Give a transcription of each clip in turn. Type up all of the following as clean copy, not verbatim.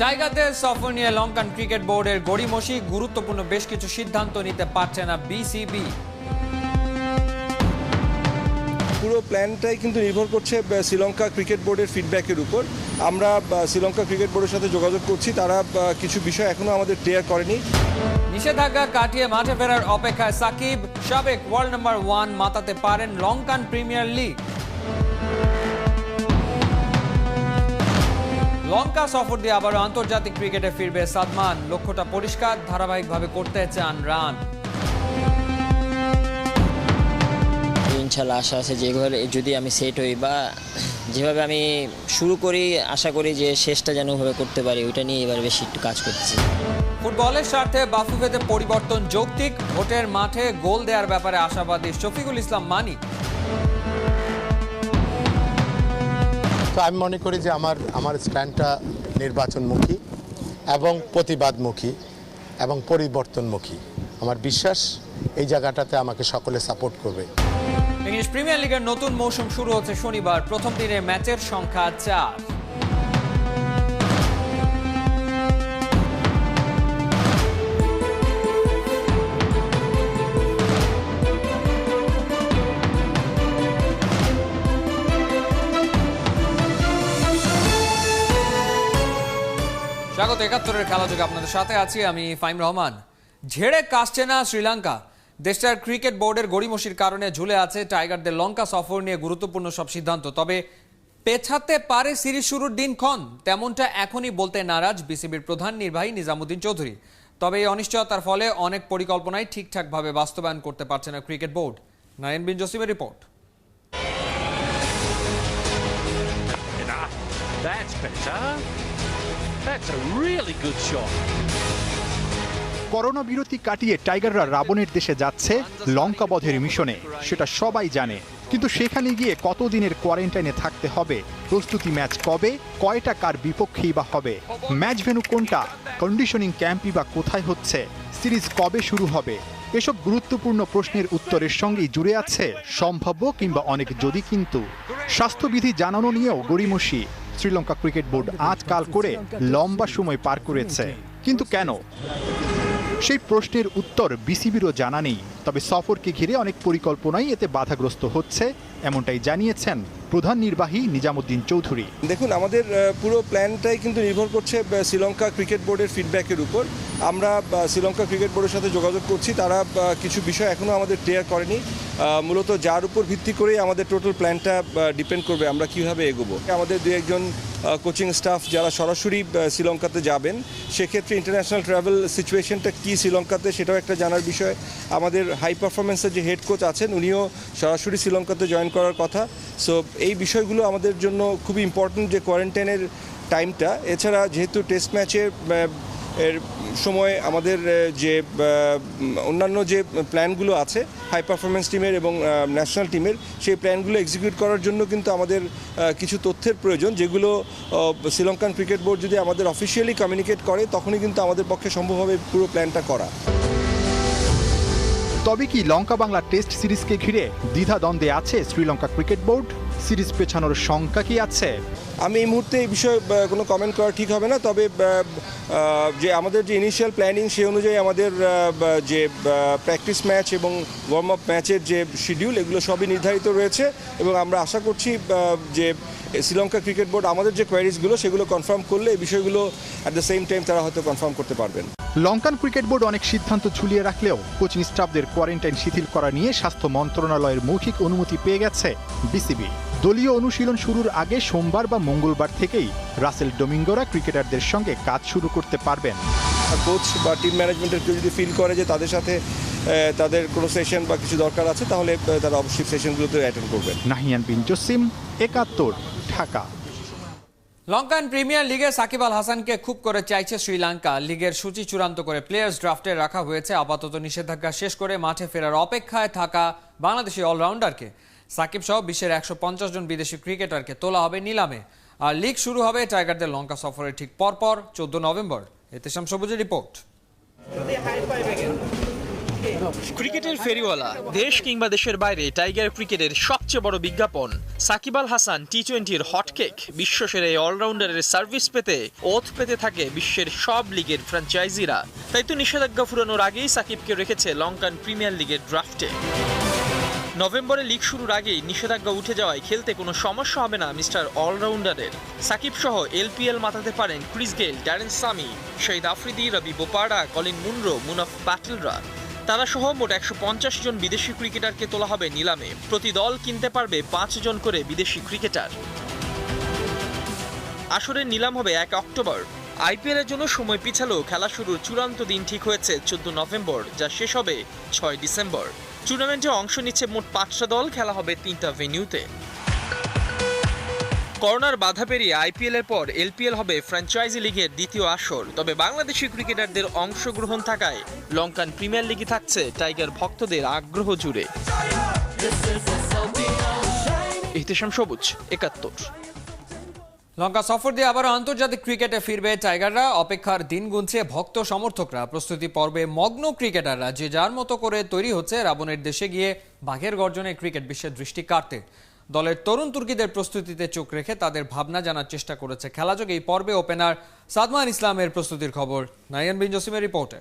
টাইগারদের সফর নিয়ে লঙ্কান ক্রিকেট বোর্ডের গড়িমসি, গুরুত্বপূর্ণ বেশ কিছু সিদ্ধান্ত নিতে পারছে না বিসিবি। পুরো প্ল্যানটাই কিন্তু নির্ভর করছে শ্রীলঙ্কা ক্রিকেট বোর্ডের ফিডব্যাকের উপর। আমরা শ্রীলঙ্কা ক্রিকেট বোর্ডের সাথে যোগাযোগ করছি, তারা কিছু বিষয় এখনো আমাদের ক্লিয়ার করেনি। নিষেধাজ্ঞা কাটিয়ে মাঠে ফেরার অপেক্ষায় সাকিব, সাবেক ওয়ার্ল্ড নাম্বার 1 মাতাতে পারেন লঙ্কান প্রিমিয়ার লিগ। লঙ্কা সফর দিয়ে আবারও আন্তর্জাতিক ক্রিকেটে ফিরবে সাদমান। লক্ষ্যটা পরিষ্কার, ধারাবাহিকভাবে করতে চান রান। ইনশাল্লাহ আশা আছে যেভাবে যদি আমি সেট হই বা যেভাবে আমি শুরু করি, আশা করি যে শেষটা যেন ওভাবে করতে পারি, ওইটা নিয়ে এবার বেশি একটু কাজ করতেছি। ফুটবলের স্বার্থে বাফুফেতে পরিবর্তন যৌক্তিক, ভোটের মাঠে গোল দেওয়ার ব্যাপারে আশাবাদী শফিকুল ইসলাম মানি। তো আমি মনে করি যে আমার স্ট্যান্ডটা নির্বাচনমুখী এবং প্রতিবাদমুখী এবং পরিবর্তনমুখী। আমার বিশ্বাস এই জায়গাটাতে আমাকে সকলে সাপোর্ট করবে। ইংলিশ প্রিমিয়ার লিগের নতুন মৌসুম শুরু হচ্ছে শনিবার। প্রথম দিনে ম্যাচের সংখ্যা 4। স্বাগত ৭১-এর খেলাযোগে আপনাদের সাথে আছি আমি ফাইম রহমান। ঝেড়ে কাশছে না শ্রীলঙ্কা। দেশটার ক্রিকেট বোর্ডের গড়িমসির কারণে ঝুলে আছে টাইগারদের লঙ্কা সফর নিয়ে গুরুত্বপূর্ণ সব সিদ্ধান্ত। তবে পেছাতে পারে সিরিজ শুরুর দিনক্ষণ, তেমনটা এখনই বলতে নারাজ বিসিবির প্রধান নির্বাহী নিজামুদ্দিন চৌধুরী। তবে এই অনিশ্চয়তার ফলে অনেক পরিকল্পনাই ঠিকঠাকভাবে বাস্তবায়ন করতে পারছে না ক্রিকেট বোর্ড। নারায়ণ বিন জসিমের রিপোর্ট। করোনা বিরতি কাটিয়ে টাইগাররা রাবণের দেশে যাচ্ছে লঙ্কা বধের মিশনে, সেটা সবাই জানে। কিন্তু সেখানে গিয়ে কতদিনের কোয়ারেন্টাইনে থাকতে হবে, প্রস্তুতি ম্যাচ কবে, কয়টা কার বিপক্ষেই বা হবে, ম্যাচ ভেন্যু কোনটা, কন্ডিশনিং ক্যাম্পই বা কোথায় হচ্ছে, সিরিজ কবে শুরু হবে, এসব গুরুত্বপূর্ণ প্রশ্নের উত্তরের সঙ্গেই জুড়ে আছে সম্ভাব্য কিংবা অনেক যদি কিন্তু। স্বাস্থ্যবিধি জানানো নিয়েও গড়িমসি। শ্রীলঙ্কা ক্রিকেট বোর্ড আজকাল করে লম্বা সময় পার করেছে, কিন্তু কেন? সেই প্রশ্নের উত্তর বিসিবিরও জানা নেই। তবে সফরকে ঘিরে অনেক পরিকল্পনাই এতে বাধাগ্রস্ত হচ্ছে, এমনটাই জানিয়েছেন প্রধান নির্বাহী নিজামুদ্দিন চৌধুরী। দেখুন, আমাদের পুরো প্ল্যানটাই কিন্তু নির্ভর করছে শ্রীলঙ্কা ক্রিকেট বোর্ডের ফিডব্যাকের উপর। আমরা শ্রীলঙ্কা ক্রিকেট বোর্ডের সাথে যোগাযোগ করছি, তারা কিছু বিষয় এখনও আমাদের ক্লিয়ার করেনি। মূলত যার উপর ভিত্তি করেই আমাদের টোটাল প্ল্যানটা ডিপেন্ড করবে আমরা কীভাবে এগোবো। আমাদের দু একজন কোচিং স্টাফ যারা সরাসরি শ্রীলঙ্কাতে যাবেন, সেক্ষেত্রে ইন্টারন্যাশনাল ট্রাভেল সিচুয়েশনটা কী শ্রীলঙ্কাতে সেটাও একটা জানার বিষয়। আমাদের হাই পারফরমেন্সের যে হেড কোচ আছেন, উনিও সরাসরি শ্রীলঙ্কাতে জয়েন করার কথা। সো এই বিষয়গুলো আমাদের জন্য খুবই ইম্পর্টেন্ট, যে কোয়ারেন্টাইনের টাইমটা। এছাড়া যেহেতু টেস্ট ম্যাচের এর সময় আমাদের যে অন্যান্য যে প্ল্যানগুলো আছে হাই পারফরমেন্স টিমের এবং ন্যাশনাল টিমের, সেই প্ল্যানগুলো এক্সিকিউট করার জন্য কিন্তু আমাদের কিছু তথ্যের প্রয়োজন, যেগুলো শ্রীলঙ্কান ক্রিকেট বোর্ড যদি আমাদের অফিসিয়ালি কমিউনিকেট করে, তখনই কিন্তু আমাদের পক্ষে সম্ভব হবে পুরো প্ল্যানটা করা। তবে কি লঙ্কা বাংলা টেস্ট সিরিজকে ঘিরে দ্বিধাদ্বন্দ্বে আছে শ্রীলঙ্কা ক্রিকেট বোর্ড? সিরিজ পেছানোর শঙ্কা কি আছে? আমি এই মুহূর্তে এই বিষয়ে কোনো কমেন্ট করা ঠিক হবে না। তবে যে আমাদের যে ইনিশিয়াল প্ল্যানিং, সেই অনুযায়ী আমাদের যে প্র্যাকটিস ম্যাচ এবং ওয়ার্ম আপ ম্যাচের যে শিডিউল, এগুলো সবই নির্ধারিত রয়েছে এবং আমরা আশা করছি যে শ্রীলঙ্কা ক্রিকেট বোর্ড আমাদের যে কোয়ারিজগুলো সেগুলো কনফার্ম করলে এই বিষয়গুলো অ্যাট দ্য সেম টাইম তারা হয়তো কনফার্ম করতে পারবেন। লঙ্কান ক্রিকেট বোর্ড অনেক সিদ্ধান্ত ঝুলিয়ে রাখলেও কোচিং স্টাফদের কোয়ারেন্টাইন শিথিল করা নিয়ে স্বাস্থ্য মন্ত্রণালয়ের মৌখিক অনুমতি পেয়ে গেছে বিসিবি। দলীয় অনুশীলন শুরুর আগে সোমবার বা মঙ্গলবার থেকেই রাসেল ডোমিঙ্গোরা ক্রিকেটারদের সঙ্গে কাজ শুরু করতে পারবেন। কোচ বা টিম ম্যানেজমেন্টের কেউ যদি ফিল করে যে তাদের সাথে তাদের কোনো সেশন বা কিছু দরকার আছে, তাহলে তারা অবশ্যই সেশনগুলোতে অ্যাটেন্ড করবেন। নাহিয়ান বিন জসিম, ৭১, ঢাকা। লঙ্কান প্রিমিয়ার লিগে সাকিব আল হাসানকে খুব করে চাইছে শ্রীলঙ্কা। লিগের সূচি চূড়ান্ত করে প্লেয়ার্স ড্রাফটে রাখা হয়েছে। আপাতত নিষেধাজ্ঞা শেষ করে মাঠে ফেরার অপেক্ষায় থাকা বাংলাদেশি অলরাউন্ডারকে সাকিব সহ বিশ্বের ১৫০ জন বিদেশি ক্রিকেটারকে তোলা হবে নিলামে। আর লিগ শুরু হবে টাইগারদের লঙ্কা সফরের ঠিক পরপর ১৪ নভেম্বর। এতেশাম সবুজের রিপোর্ট। ক্রিকেটের ফেরিওয়ালা, দেশ কিংবা দেশের বাইরে টাইগার ক্রিকেটের সবচেয়ে বড় বিজ্ঞাপন সাকিব আল হাসান টি-20-র হটকেক। বিশ্বসেরা এই অলরাউন্ডারের সার্ভিস পেতে ওথ পেতে থাকে বিশ্বের সব লিগের ফ্র্যাঞ্চাইজিরা। তাই তো নিষেধাজ্ঞা ফুরানোর আগেই সাকিবকে রেখেছে লঙ্কান প্রিমিয়ার লিগের ড্রাফটে। নভেম্বরে লিগ শুরুর আগেই নিষেধাজ্ঞা উঠে যাওয়ায় খেলতে কোনো সমস্যা হবে না মিস্টার অলরাউন্ডারের। সাকিব সহ এলপিএল মাতাতে পারেন ক্রিস গেইল, ড্যারেন সামি, শহীদ আফ্রিদি, রবি বোপারা, কলিন মুনরো, মুনাফ প্যাটেলরা। তারা সহ মোট 150 জন বিদেশি ক্রিকেটারকে তোলা হবে নিলামে। প্রতি দল কিনতে পারবে 5 জন করে বিদেশি ক্রিকেটার। আসরের নিলাম হবে 1 অক্টোবর। আইপিএল এর জন্য সময় পিছালেও খেলা শুরুর চূড়ান্ত দিন ঠিক হয়েছে 14 নভেম্বর, যা শেষ হবে 6 ডিসেম্বর। টুর্নামেন্টে অংশ নিচ্ছে মোট 5টা দল, খেলা হবে 3টা ভেন্যুতে। করোনার বাধা পেরিয়ে আইপিএল এর পর এলপিএল হবে ফ্র্যাঞ্চাইজি লিগের দ্বিতীয় আসর। তবে বাংলাদেশি ক্রিকেটারদের অংশগ্রহণ থাকায় লঙ্কান প্রিমিয়ার লিগে থাকছে টাইগার ভক্তদের আগ্রহ জুড়ে। ইহতেশাম সবুজ, 71। লঙ্কা সফর দিয়ে আবার আন্তর্জাতিক ক্রিকেটে ফিরবে টাইগাররা। অপেক্ষার দিন গুনছে ভক্ত সমর্থকরা। প্রস্তুতি পর্বে মগ্ন ক্রিকেটাররা যে যার মতো করে তৈরি হচ্ছে রাবণের দেশে গিয়ে বাঘের গর্জনে ক্রিকেট বিশ্বের দৃষ্টি কাড়তে। দলের তরুণ তুর্কিদের প্রস্তুতিতে চোখ রেখে তাদের ভাবনা জানার চেষ্টা করেছে খেলাযোগ। এই পর্বে ওপেনার সাদমান ইসলামের প্রস্তুতির খবর নাহিয়ান বিন জসিমের রিপোর্টে।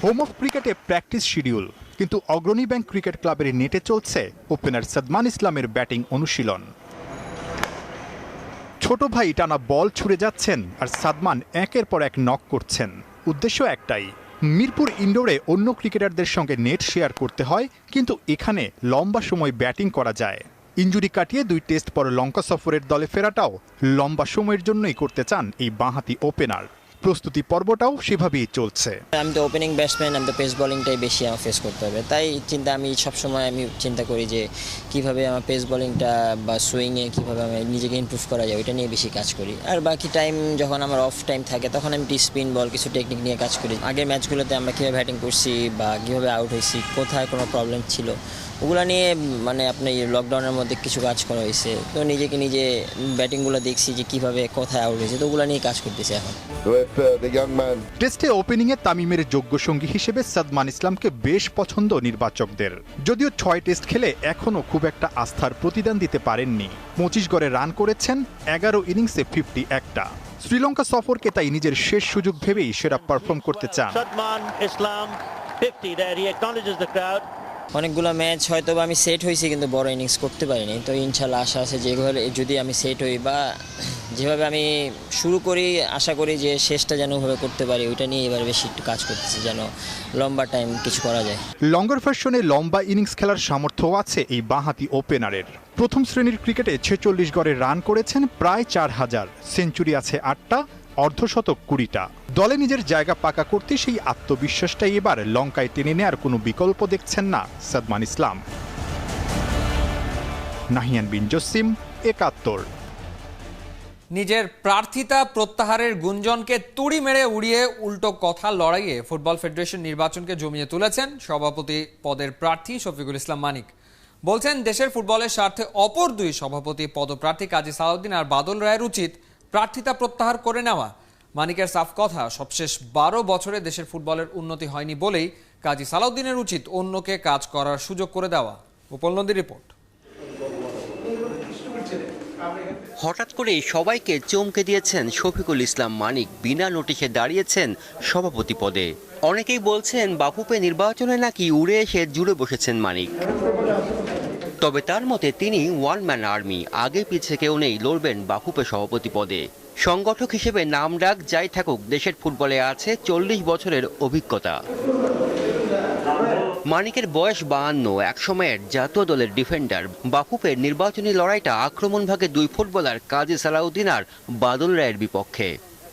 হোম অফ ক্রিকেটে প্র্যাকটিস শিডিউল, কিন্তু অগ্রণী ব্যাংক ক্রিকেট ক্লাবের নেটে চলছে ওপেনার সাদমান ইসলামের ব্যাটিং অনুশীলন। ছোট ভাই টানা বল ছুড়ে যাচ্ছেন আর সাদমান একের পর এক নক করছেন। উদ্দেশ্য একটাই, মিরপুর ইনডোরে অন্য ক্রিকেটারদের সঙ্গে নেট শেয়ার করতে হয়, কিন্তু এখানে লম্বা সময় ব্যাটিং করা যায়। ইনজুরি কাটিয়ে 2 টেস্ট পর লঙ্কা সফরের দলে ফেরাটাও লম্বা সময়ের জন্যই করতে চান এই বাঁহাতি ওপেনার। প্রস্তুতি পর্বটাও সেভাবেই চলছে। আমি তো ওপেনিং ব্যাটসম্যান, আমি তো পেস বোলিংটাই বেশি আমার ফেস করতে হবে। তাই আমি সবসময় চিন্তা করি যে কিভাবে আমার পেস বোলিংটা বা সুইংয়ে কীভাবে আমি নিজেকে ইমপ্রুভ করা যায়, ওইটা নিয়ে বেশি কাজ করি। আর বাকি টাইম যখন আমার অফ টাইম থাকে তখন আমি স্পিন বল কিছু টেকনিক নিয়ে কাজ করি। আগের ম্যাচগুলোতে আমরা কীভাবে ব্যাটিং করছি বা কীভাবে আউট হয়েছি, কোথায় কোনো প্রবলেম ছিল, ওগুলো নিয়ে আপনার লকডাউনের মধ্যে কিছু কাজ করা হয়েছে। তো নিজে ব্যাটিংগুলো দেখছি যে কীভাবে কোথায় আউট হয়েছে, তো ওগুলো নিয়ে কাজ করতেছি এখন। টেস্টে ওপেনিংয়ে তামিমের যোগ্য সঙ্গী হিসেবে সাদমান ইসলামকে বেশ পছন্দ নির্বাচকদের। যদিও 6 টেস্ট খেলে এখনও খুব একটা আস্থার প্রতিদান দিতে পারেননি। 25 গড়ে রান করেছেন, 11 ইনিংসে 51টা। শ্রীলঙ্কা সফরকে তাই নিজের শেষ সুযোগ ভেবেই সেরা পারফর্ম করতে চান। অনেকগুলো ম্যাচ হয়তো আমি সেট হয়েছি, কিন্তু বড় ইনিংস করতে পারিনি। তো ইনশাল্লাহ আশা আছে যেভাবে যদি আমি সেট হই বা যেভাবে আমি শুরু করি, আশা করি যে শেষটা যেন ওভাবে করতে পারি, ওইটা নিয়ে এবার বেশি একটু কাজ করতেছি, যেন লম্বা টাইম কিছু করা যায়। লঙ্গার ভার্সনে লম্বা ইনিংস খেলার সামর্থ্য আছে এই বাঁহাতি ওপেনারের। প্রথম শ্রেণীর ক্রিকেটে 46 গড়ে রান করেছেন প্রায় 4000, সেঞ্চুরি আছে 8টা, অর্ধশতক 20টা। দলে নিজের জায়গা পাকা করতে সেই আত্মবিশ্বাসটাই এবার লঙ্কায় টেনে নেওয়ার কোনো বিকল্প দেখছেন না সাদমান ইসলাম। নাহিয়ান বিন জসিম, 71। নিজের প্রার্থিতা প্রত্যাহারের গুঞ্জনকে তুড়ি মেরে উড়িয়ে উল্টো কথা লড়াইয়ে ফুটবল ফেডারেশন নির্বাচনকে জমিয়ে তুলেছেন সভাপতি পদের প্রার্থী শফিকুল ইসলাম মানিক। বলছেন দেশের ফুটবলের স্বার্থে অপর 2 সভাপতি পদপ্রার্থী কাজী সালাউদ্দিন আর বাদল রায়ের উচিত প্রার্থিতা প্রত্যাহার করে নেওয়া। মানিকের সাফ কথা, সবশেষ 12 বছরে দেশের ফুটবলের উন্নতি হয়নি বলেই কাজী সালাউদ্দিনের উচিত অন্যকে কাজ করার সুযোগ করে দেওয়া। উপল নদীর রিপোর্ট। হঠাৎ করে সবাইকে চমকে দিয়েছেন শফিকুল ইসলাম মানিক। বিনা নোটিশে দাঁড়িয়েছেন সভাপতি পদে। অনেকেই বলছেন বাফুফে নির্বাচনে নাকি উড়ে এসে জুড়ে বসেছেন মানিক। তবে তার মতে তিনি ওয়ান ম্যান আর্মি, আগে পিছে কেউ নেই লড়বেন বাফুফে সভাপতি পদে। সংগঠক হিসেবে নাম ডাক যাই থাকুক, দেশের ফুটবলে আছে 40 বছরের অভিজ্ঞতা। মানিকের বয়স 52, একসময়ের জাতীয় দলের ডিফেন্ডার। বাফুফের নির্বাচনী লড়াইটা আক্রমণ ভাগে 2 ফুটবলার কাজী সালাউদ্দিন আর বাদল রায়ের বিপক্ষে।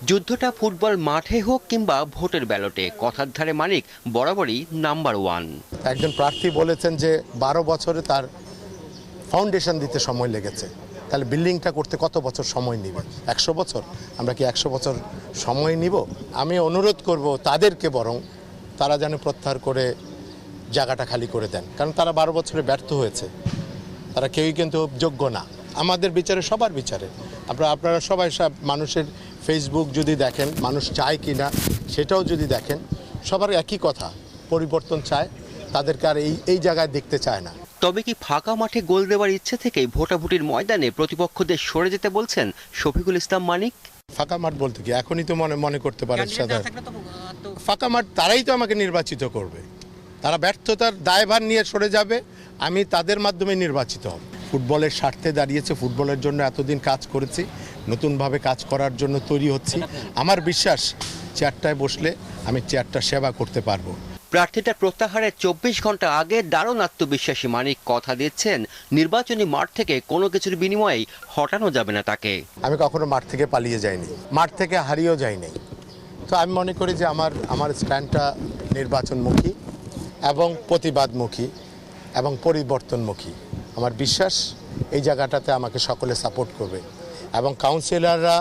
যুদ্ধটা ফুটবল মাঠে হোক কিংবা ভোটের ব্যালটে, কথার ধারে মানিক বরাবরই নাম্বার 1। একজন প্রার্থী বলেছেন যে 12 বছরে তার ফাউন্ডেশন দিতে সময় লেগেছে, তাহলে বিল্ডিংটা করতে কত বছর সময় নেবে? 100 বছর? আমরা কি 100 বছর সময় নিব? আমি অনুরোধ করব তাদেরকে, বরং তারা যেন প্রত্যাহার করে জায়গাটা খালি করে দেন, কারণ তারা 12 বছরে ব্যর্থ হয়েছে। তারা কেউই কিন্তু যোগ্য না আমাদের বিচারে, সবার বিচারে। আপনারা সবাই মানুষের ফেসবুক যদি দেখেন, মানুষ চায় কি না সেটাও যদি দেখেন, সবার একই কথা, পরিবর্তন চায়, তাদেরকে আর এই জায়গায় দেখতে চায় না। তবে কি ফাঁকা মাঠে গোল দেওয়ার ইচ্ছে থেকেই ভোটাভুটির ময়দানে প্রতিপক্ষদের সরে যেতে বলছেন শফিকুল ইসলাম মানিক? ফাঁকা মাঠ বলতে কি, এখনই তো মনে করতে পারে সাধারণ ফাঁকা মাঠ, তারাই তো আমাকে নির্বাচিত করবে। তারা ব্যর্থতার দায়ভার নিয়ে সরে যাবে, আমি তাদের মাধ্যমে নির্বাচিত হব। ফুটবলের স্বার্থে দাঁড়িয়েছে, ফুটবলের জন্য এতদিন কাজ করেছি, নতুনভাবে কাজ করার জন্য তৈরি হচ্ছি। আমার বিশ্বাস চেয়ারটায় বসলে আমি চেয়ারটা সেবা করতে পারবো। প্রার্থীটা প্রত্যাহারের 24 ঘন্টা আগে দারুণ আত্মবিশ্বাসী মানিক কথা দিচ্ছেন নির্বাচনী মাঠ থেকে কোনো কিছুর বিনিময়ে হটানো যাবে না তাকে। আমি কখনো মাঠ থেকে পালিয়ে যাইনি, মাঠ থেকে হারিয়েও যাইনি। তো আমি মনে করি যে আমার স্ট্যান্ডটা নির্বাচনমুখী এবং প্রতিবাদমুখী এবং পরিবর্তনমুখী। আমার বিশ্বাস এই জায়গাটাতে আমাকে সকলে সাপোর্ট করবে এবং কাউন্সিলররা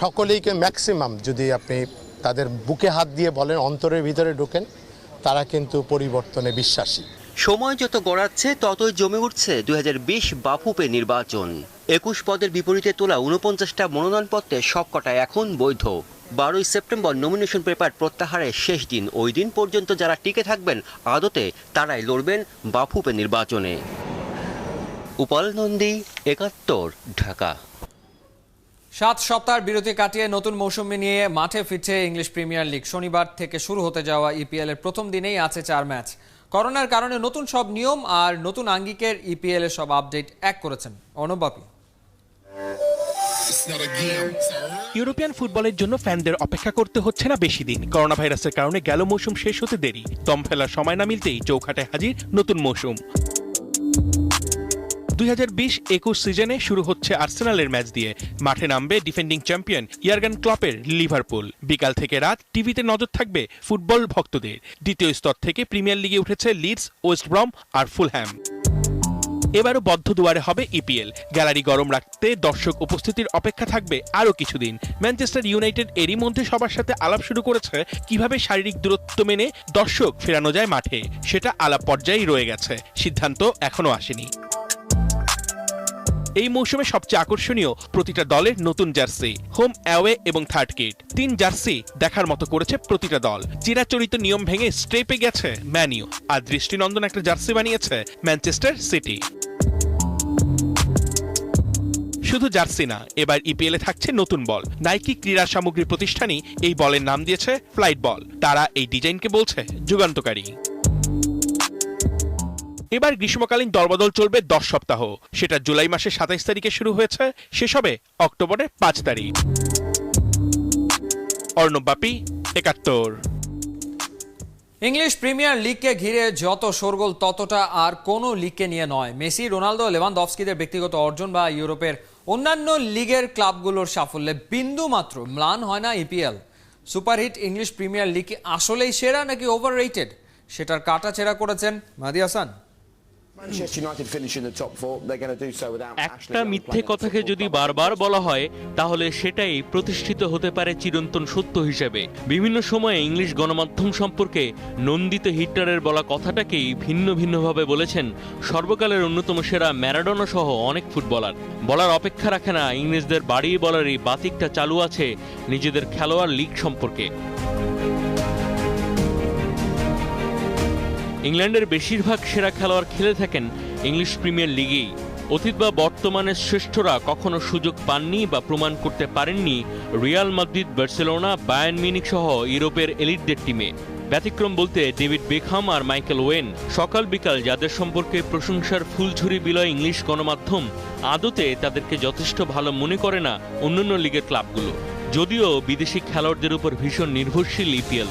সকলেইকে ম্যাক্সিমাম, যদি আপনি তাদের বুকে হাত দিয়ে বলেন, অন্তরের ভিতরে ঢোকেন, তারা কিন্তু পরিবর্তনে বিশ্বাসী। সময় যত গড়াচ্ছে ততই জমে উঠছে 2020 বাফুপে নির্বাচন। 21 পদের বিপরীতে তোলা 49টা মনোনয়নপত্রের সবকটা এখন বৈধ। 12 সেপ্টেম্বর নমিনেশন পেপার প্রত্যাহারের শেষ দিন। ওই দিন পর্যন্ত যারা টিকে থাকবেন আদতে তারাই লড়বেন বাফুপে নির্বাচনে। উপাল নন্দী, 71, ঢাকা। 7 সপ্তাহের বিরতি কাটিয়ে নতুন মৌসুমে নিয়ে মাঠে ফিরছে ইংলিশ প্রিমিয়ার লিগ। শনিবার থেকে শুরু হতে যাওয়া ইপিএল এর প্রথম দিনেই আছে 4 ম্যাচ। করোনার কারণে নতুন সব নিয়ম আর নতুন আঙ্গিকের ইপিএল এর সব আপডেট এক করেছেন অনুবাপী। ইউরোপিয়ান ফুটবলের জন্য ফ্যানদের অপেক্ষা করতে হচ্ছে না বেশি দিন। করোনা ভাইরাসের কারণে গেল মৌসুম শেষ হতে দেরি, দম ফেলার সময় না মিলতেই চৌখাটে হাজির নতুন মৌসুম। 2020-21 সিজনে শুরু হচ্ছে আর্সেনালের ম্যাচ দিয়ে। মাঠে নামবে ডিফেন্ডিং চ্যাম্পিয়ন ইয়ার্গান ক্লপের লিভারপুল। বিকাল থেকে রাত টিভিতে নজর থাকবে ফুটবল ভক্তদের। দ্বিতীয় স্তর থেকে প্রিমিয়ার লিগে উঠেছে লিডস, ওয়েস্ট ব্রম আর ফুলহ্যাম। এবারও বদ্ধ দুয়ারে হবে ইপিএল। গ্যালারি গরম রাখতে দর্শক উপস্থিতির অপেক্ষা থাকবে আরও কিছুদিন। ম্যানচেস্টার ইউনাইটেড এরই মধ্যে সবার সাথে আলাপ শুরু করেছে কিভাবে শারীরিক দূরত্ব মেনে দর্শক ফেরানো যায় মাঠে। সেটা আলাপ পর্যায়েই রয়ে গেছে, সিদ্ধান্ত এখনো আসেনি। এই মৌসুমে সবচেয়ে আকর্ষণীয় প্রতিটা দলের নতুন জার্সি, হোম, অ্যাওয়ে এবং থার্ড কিট। 3 জার্সি দেখার মতো করেছে প্রতিটা দল। চিরাচরিত নিয়ম ভেঙে স্টেপে গেছে ম্যান ইউ, আর দৃষ্টিনন্দন একটা জার্সি বানিয়েছে ম্যানচেস্টার সিটি। শুধু জার্সি না, এবার ইপিএলে থাকছে নতুন বল। নাইকি ক্রীড়া সামগ্রী প্রতিষ্ঠানই এই বলের নাম দিয়েছে ফ্লাইট বল। তারা এই ডিজাইনকে বলছে যুগান্তকারী। এবার গ্রীষ্মকালীন দলবদল চলবে 10 সপ্তাহ। সেটা জুলাই মাসের 27 তারিখে শুরু হয়েছে, শেষ হবে অক্টোবরের 5 তারিখ। অর্ণবাপী, 71। ইংলিশ প্রিমিয়ার লিগকে ঘিরে যত শোরগোল ততটা আর কোনো লিগকে নিয়ে নয়। মেসি, রোনালদো, লেভানডফস্কিদের ব্যক্তিগত অর্জন বা ইউরোপের অন্যান্য লিগের ক্লাবগুলোর সাফল্যে বিন্দু মাত্র ম্লান হয় না EPL. Superhit English premier league আসলেই সেরা নাকি ওভাররেটেড, সেটার কাটাছেঁড়া করেছেন মাহদী হাসান। একটা মিথ্যে কথাকে যদি বারবার বলা হয় তাহলে সেটাই প্রতিষ্ঠিত হতে পারে চিরন্তন সত্য হিসেবে। বিভিন্ন সময়ে ইংলিশ গণমাধ্যম সম্পর্কে নন্দিত হিটলারের বলা কথাটাকেই ভিন্ন ভিন্নভাবে বলেছেন সর্বকালের অন্যতম সেরা ম্যারাডোনা সহ অনেক ফুটবলার। বলার অপেক্ষা রাখে না, ইংলিশদের বাড়িয়ে বলারই বাতিকটা চালু আছে নিজেদের খেলোয়াড় লিগ সম্পর্কে। ইংল্যান্ডের বেশিরভাগ সেরা খেলোয়াড় খেলে থাকেন ইংলিশ প্রিমিয়ার লিগেই। অতীত বা বর্তমানের শ্রেষ্ঠরা কখনো সুযোগ পাননি বা প্রমাণ করতে পারেননি Real Madrid, Barcelona, Bayern Munich সহ ইউরোপের এলিটদের টিমে। ব্যতিক্রম বলতে David Beckham R Michael when. সকাল বিকাল যাদের সম্পর্কে প্রশংসার ফুলঝুরি বিলয় ইংলিশ গণমাধ্যম, আদতে তাদেরকে যথেষ্ট ভালো মনে করে না অন্যান্য লিগের ক্লাবগুলো। যদিও বিদেশি খেলোয়াড়দের উপর ভীষণ নির্ভরশীল ইপিএল।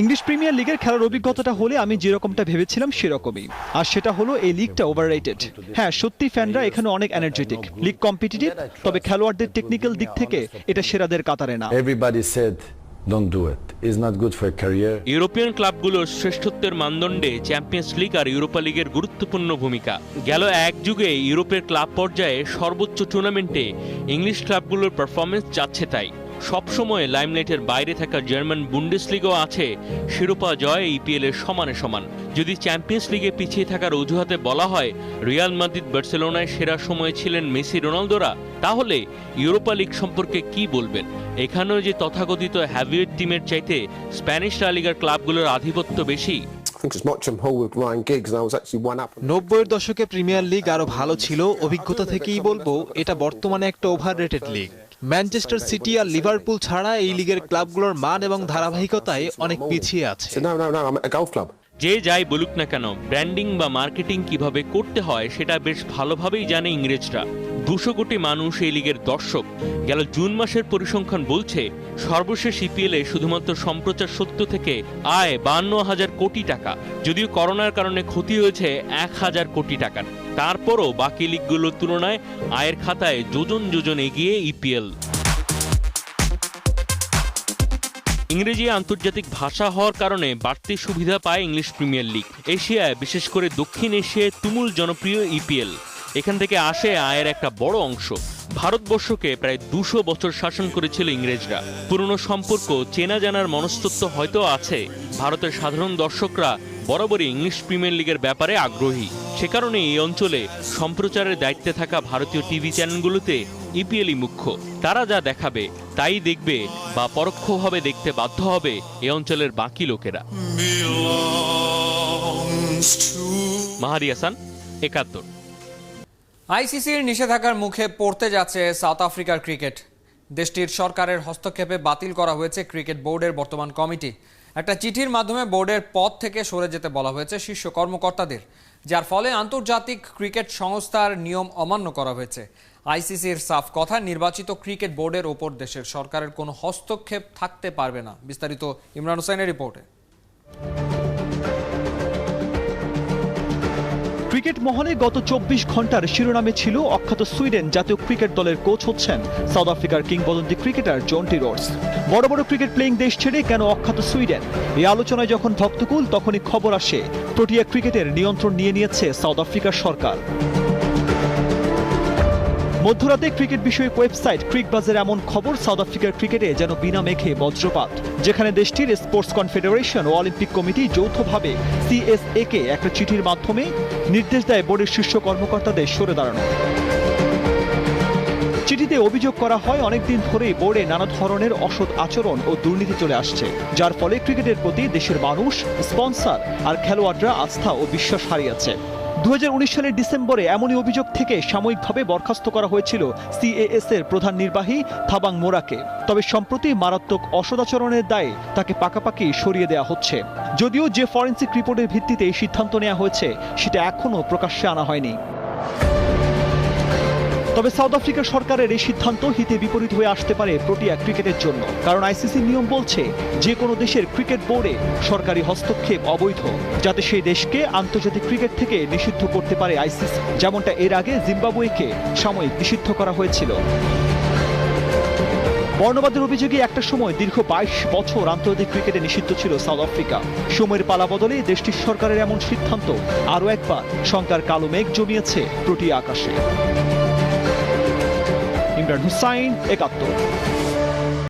ইংলিশ প্রিমিয়ার লিগের খেলার অভিজ্ঞতাটা হলে আমি যেরকমটা ভেবেছিলাম সেরকমই, আর সেটা হলো এই লিগটা ওভাররেটেড। হ্যাঁ, সত্যি ফ্যানরা এখানে অনেক এনার্জেটিক, লিগ কম্পিটিটিভ, তবে খেলোয়াড়দের টেকনিক্যাল দিক থেকে এটা সেরাদের কাতারে না। Don't do it. It's not good for a career. European ক্লাবগুলোর শ্রেষ্ঠত্বের মানদণ্ডে চ্যাম্পিয়ন্স লিগ আর ইউরোপা লিগের গুরুত্বপূর্ণ ভূমিকা। গেল এক যুগে ইউরোপের ক্লাব পর্যায়ে সর্বোচ্চ টুর্নামেন্টে ইংলিশ ক্লাবগুলোর পারফরমেন্স যাচ্ছে তাই। সবসময় লাইমলাইটের বাইরে থাকা জার্মান বুন্ডেসলিগাও আছে শিরোপা জয় ইপিএল এর সমানে সমান। যদি চ্যাম্পিয়ন্স লিগে পিছিয়ে থাকার অজুহাতে বলা হয় রিয়াল মাদ্রিদ বার্সেলোনায় সেরা সময়ে ছিলেন মেসি রোনালদোরা, তাহলে ইউরোপা লিগ সম্পর্কে কি বলবেন? এখানেও যে তথাকথিত হ্যাভিওয়েট টিমের চাইতে স্প্যানিশ লা লিগার ক্লাবগুলোর আধিপত্য বেশি। 90-এর দশকে প্রিমিয়ার লিগ আরো ভালো ছিল। অভিজ্ঞতা থেকেই বলবো এটা বর্তমানে একটা ওভাররেটেড লিগ। ম্যানচেস্টার সিটি আর লিভারপুল ছাড়া এই লিগের ক্লাবগুলোর মান এবং ধারাবাহিকতায় অনেক পিছিয়ে আছে। যে যাই বলুক না কেন, ব্র্যান্ডিং বা মার্কেটিং কিভাবে করতে হয় সেটা বেশ ভালোভাবেই জানে ইংরেজরা। 200 কোটি মানুষ এই লিগের দর্শক। গেল জুন মাসের পরিসংখ্যান বলছে সর্বশেষ ইপিএলে শুধুমাত্র সম্প্রচার সত্য থেকে আয় 52,000 কোটি টাকা। যদিও করোনার কারণে ক্ষতি হয়েছে 1,000 কোটি টাকার, তারপরও বাকি লিগগুলোর তুলনায় আয়ের খাতায় যোজন যোজন এগিয়ে ইপিএল। ইংরেজি আন্তর্জাতিক ভাষা হওয়ার কারণে বাড়তি সুবিধা পায় ইংলিশ প্রিমিয়ার লিগ। এশিয়ায়, বিশেষ করে দক্ষিণ এশিয়ায় তুমুল জনপ্রিয় ইপিএল। এখান থেকে আসে আয়ের একটা বড় অংশ। ভারতবর্ষকে প্রায় 200 বছর শাসন করেছিল ইংরেজরা। পুরনো সম্পর্ক, চেনা জানার মনস্তত্ত্ব হয়তো আছে। ভারতের সাধারণ দর্শকরা বরাবরই ইংলিশ প্রিমিয়ার লিগের ব্যাপারে আগ্রহী। সে কারণে এই অঞ্চলে সম্প্রচারের দায়িত্বে থাকা ভারতীয় টিভি চ্যানেলগুলোতে ইপিএলই মুখ্য। তারা যা দেখাবে তাই দেখবে বা পরোক্ষভাবে দেখতে বাধ্য হবে এ অঞ্চলের বাকি লোকেরা। মাহাদি হাসান, 71। আইসিসির নিষেধাজ্ঞার মুখে পড়তে যাচ্ছে সাউথ আফ্রিকার ক্রিকেট। দেশটির সরকারের হস্তক্ষেপে বাতিল করা হয়েছে ক্রিকেট বোর্ডের বর্তমান কমিটি। একটা চিঠির মাধ্যমে বোর্ডের পদ থেকে সরে যেতে বলা হয়েছে শীর্ষ কর্মকর্তাদের, যার ফলে আন্তর্জাতিক ক্রিকেট সংস্থার নিয়ম অমান্য করা হয়েছে। আইসিসির সাফ কথা, নির্বাচিত ক্রিকেট বোর্ডের ওপর দেশের সরকারের কোনো হস্তক্ষেপ থাকতে পারবে না। বিস্তারিত ইমরান হোসেনের রিপোর্টে। ক্রিকেট মহলে গত 24 ঘন্টার শিরোনামে ছিল অখ্যাত সুইডেন জাতীয় ক্রিকেট দলের কোচ হচ্ছেন সাউথ আফ্রিকার কিংবদন্তি ক্রিকেটার জন্টি রোডস। বড় বড় ক্রিকেট প্লেয়িং দেশ ছেড়ে কেন অখ্যাত সুইডেন? এই আলোচনায় যখন ভক্তকুল, তখনই খবর আসে প্রোটিয়া ক্রিকেটের নিয়ন্ত্রণ নিয়ে নিয়েছে সাউথ আফ্রিকার সরকার। মধ্যরাতে ক্রিকেট বিষয়ক ওয়েবসাইট ক্রিকবাজের এমন খবর, সাউথ আফ্রিকার ক্রিকেটে যেন বিনা মেঘে বজ্রপাত, যেখানে দেশটির স্পোর্টস কনফেডারেশন ও অলিম্পিক কমিটি যৌথভাবে সিএসএ কে একটা চিঠির মাধ্যমে নির্দেশ দেয় বোর্ডের শীর্ষ কর্মকর্তাদের সরে দাঁড়ানো। চিঠিতে অভিযোগ করা হয় অনেকদিন ধরেই বোর্ডে নানা ধরনের অসৎ আচরণ ও দুর্নীতি চলে আসছে, যার ফলে ক্রিকেটের প্রতি দেশের মানুষ, স্পন্সর আর খেলোয়াড়রা আস্থা ও বিশ্বাস হারিয়েছে। 2019 সালের ডিসেম্বরে এমনই অভিযোগ থেকে সাময়িকভাবে বরখাস্ত করা হয়েছিল সিএএস এর প্রধান নির্বাহী থাবাং মোরাকে। তবে সম্প্রতি মারাত্মক অসদাচরণের দায়ে তাকে পাকাপাকি সরিয়ে দেওয়া হচ্ছে। যদিও যে ফরেনসিক রিপোর্টের ভিত্তিতে এই সিদ্ধান্ত নেওয়া হয়েছে সেটা এখনও প্রকাশ্যে আনা হয়নি। তবে সাউথ আফ্রিকার সরকারের এই সিদ্ধান্ত হিতে বিপরীত হয়ে আসতে পারে প্রোটিয়া ক্রিকেটের জন্য, কারণ আইসিসি নিয়ম বলছে যে কোনো দেশের ক্রিকেট বোর্ডে সরকারি হস্তক্ষেপ অবৈধ, যাতে সেই দেশকে আন্তর্জাতিক ক্রিকেট থেকে নিষিদ্ধ করতে পারে আইসিসি, যেমনটা এর আগে জিম্বাবুয়েকে সাময়িক নিষিদ্ধ করা হয়েছিল। বর্ণবাদের অভিযোগে একটা সময় দীর্ঘ 22 বছর আন্তর্জাতিক ক্রিকেটে নিষিদ্ধ ছিল সাউথ আফ্রিকা। সময়ের পালা বদলে দেশটির সরকারের এমন সিদ্ধান্ত আরও একবার শঙ্কার কালো মেঘ জমিয়েছে প্রোটিয়া আকাশে। ইমরান হুসাইন, 71।